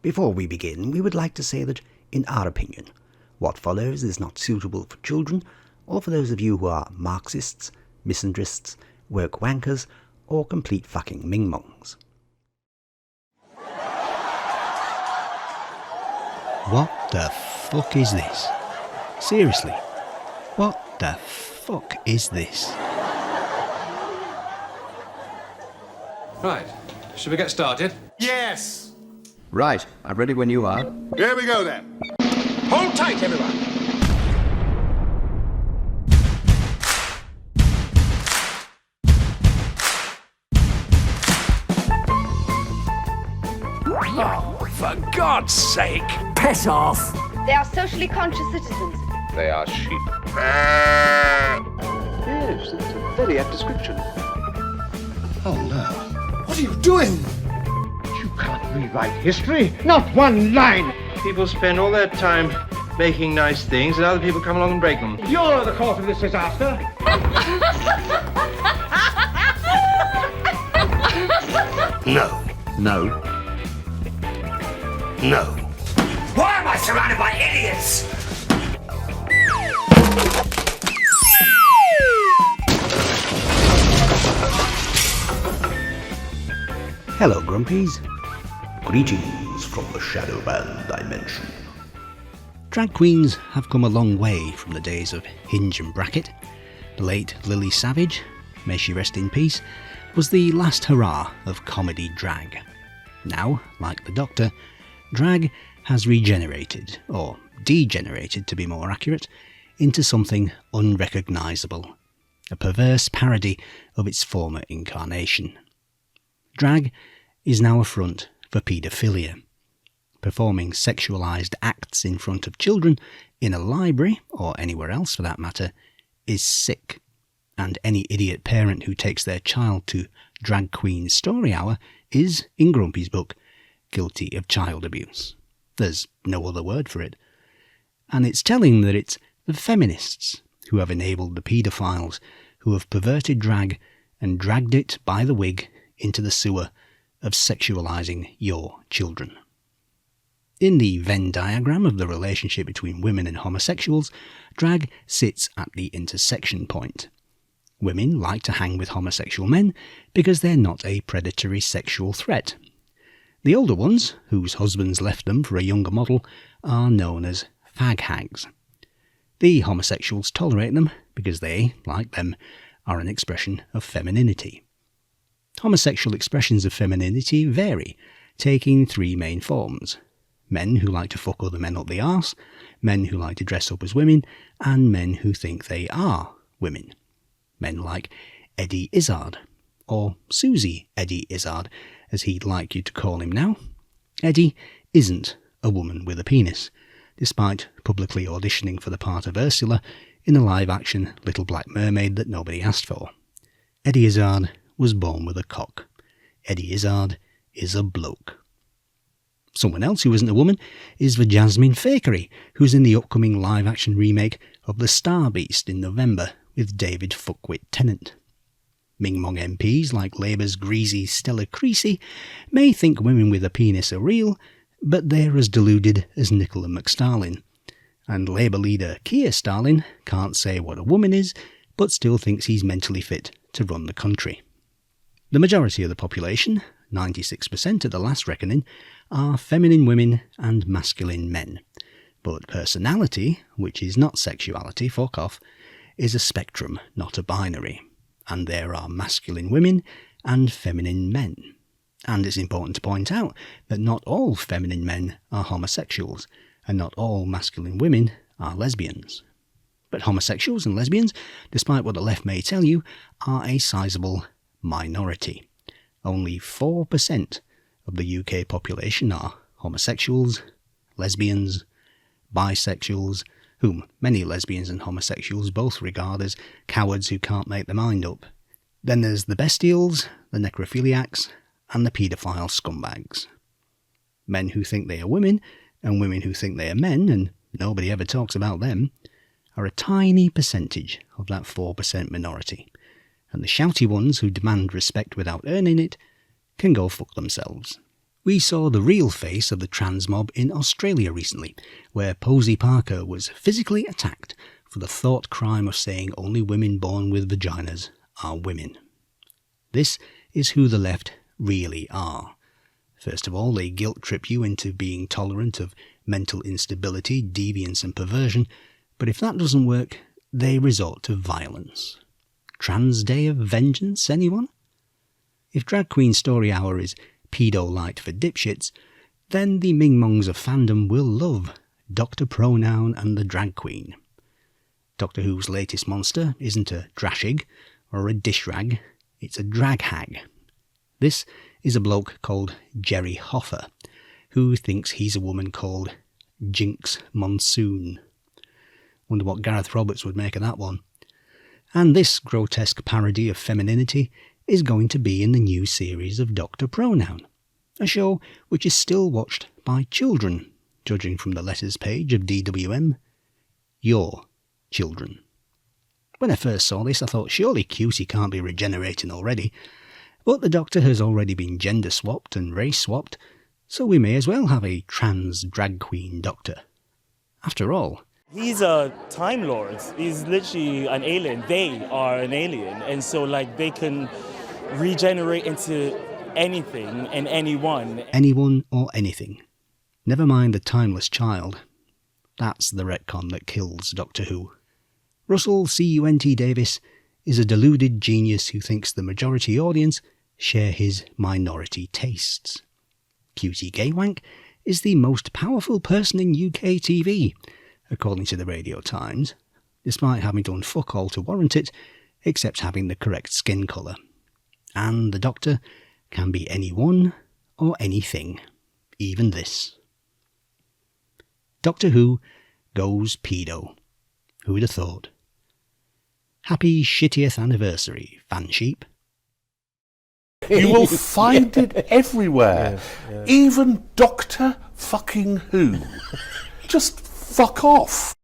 Before we begin, we would like to say that, in our opinion, what follows is not suitable for children or for those of you who are Marxists, misandrists, woke wankers, or complete fucking mingmongs. What the fuck is this? Seriously, what the fuck is this? Right, should we get started? Yes! Right, I'm ready when you are. Here we go then. Hold tight, everyone. Oh, for God's sake! Piss off! They are socially conscious citizens. They are sheep. Yes, that's a very apt description. Oh no. What are you doing? You can't rewrite history. Not one line. People spend all their time making nice things and other people come along and break them. You're the cause of this disaster. No. No. No. Why am I surrounded by idiots? Hello, Grumpies. Greetings from the Shadowband Dimension. Drag queens have come a long way from the days of Hinge and Bracket. The late Lily Savage, may she rest in peace, was the last hurrah of comedy drag. Now, like the Doctor, drag has regenerated, or degenerated to be more accurate, into something unrecognisable, a perverse parody of its former incarnation. Drag is now a front for paedophilia. Performing sexualised acts in front of children in a library, or anywhere else for that matter, is sick, and any idiot parent who takes their child to Drag Queen Story Hour is, in Grumpy's book, guilty of child abuse. There's no other word for it. And it's telling that it's the feminists who have enabled the paedophiles who have perverted drag and dragged it by the wig into the sewer of sexualising your children. In the Venn diagram of the relationship between women and homosexuals, drag sits at the intersection point. Women like to hang with homosexual men because they're not a predatory sexual threat. The older ones, whose husbands left them for a younger model, are known as fag hags. The homosexuals tolerate them because they, like them, are an expression of femininity. Homosexual expressions of femininity vary, taking three main forms: men who like to fuck other men up the arse, men who like to dress up as women, and men who think they are women. Men like Eddie Izzard, or Susie Eddie Izzard, as he'd like you to call him now. Eddie isn't a woman with a penis, despite publicly auditioning for the part of Ursula in a live-action Little Black Mermaid that nobody asked for. Eddie Izzard was born with a cock. Eddie Izzard is a bloke. Someone else who isn't a woman is the Jasmine Fakery, who's in the upcoming live-action remake of The Star Beast in November with David Fuckwit Tennant. Ming-mong MPs like Labour's greasy Stella Creasy may think women with a penis are real, but they're as deluded as Nicola McStarlin. And Labour leader Keir Starlin can't say what a woman is, but still thinks he's mentally fit to run the country. The majority of the population, 96% at the last reckoning, are feminine women and masculine men. But personality, which is not sexuality, fuck off, is a spectrum, not a binary. And there are masculine women and feminine men. And it's important to point out that not all feminine men are homosexuals, and not all masculine women are lesbians. But homosexuals and lesbians, despite what the left may tell you, are a sizable minority. Only 4% of the UK population are homosexuals, lesbians, bisexuals, whom many lesbians and homosexuals both regard as cowards who can't make their mind up. Then there's the bestials, the necrophiliacs, and the paedophile scumbags. Men who think they are women, and women who think they are men, and nobody ever talks about them, are a tiny percentage of that 4% minority, and the shouty ones who demand respect without earning it can go fuck themselves. We saw the real face of the trans mob in Australia recently, where Posey Parker was physically attacked for the thought crime of saying only women born with vaginas are women. This is who the left really are. First of all, they guilt trip you into being tolerant of mental instability, deviance and perversion, but if that doesn't work, they resort to violence. Trans Day of Vengeance, anyone? If Drag Queen Story Hour is pedo light for dipshits, then the Ming Mongs of fandom will love Dr. Pronoun and the Drag Queen. Doctor Who's latest monster isn't a drashig or a dishrag, it's a drag hag. This is a bloke called Jerry Hoffer, who thinks he's a woman called Jinx Monsoon. Wonder what Gareth Roberts would make of that one. And this grotesque parody of femininity is going to be in the new series of Dr. Pronoun, a show which is still watched by children, judging from the letters page of DWM. Your children. When I first saw this, I thought surely Cutie can't be regenerating already, but the Doctor has already been gender swapped and race swapped, so we may as well have a trans drag queen Doctor. After all, he's a Time Lord. He's literally an alien. They are an alien, and so they can regenerate into anything and anyone. Anyone or anything. Never mind the timeless child. That's the retcon that kills Doctor Who. Russell C.U.N.T. Davis is a deluded genius who thinks the majority audience share his minority tastes. Cutie Gaywank is the most powerful person in UK TV, according to the Radio Times, despite having done fuck all to warrant it, except having the correct skin colour. And the Doctor can be anyone or anything, even this. Doctor Who goes pedo. Who'd have thought? Happy shittieth anniversary, fan sheep. You will find it everywhere. Even Doctor fucking Who. Just fuck off.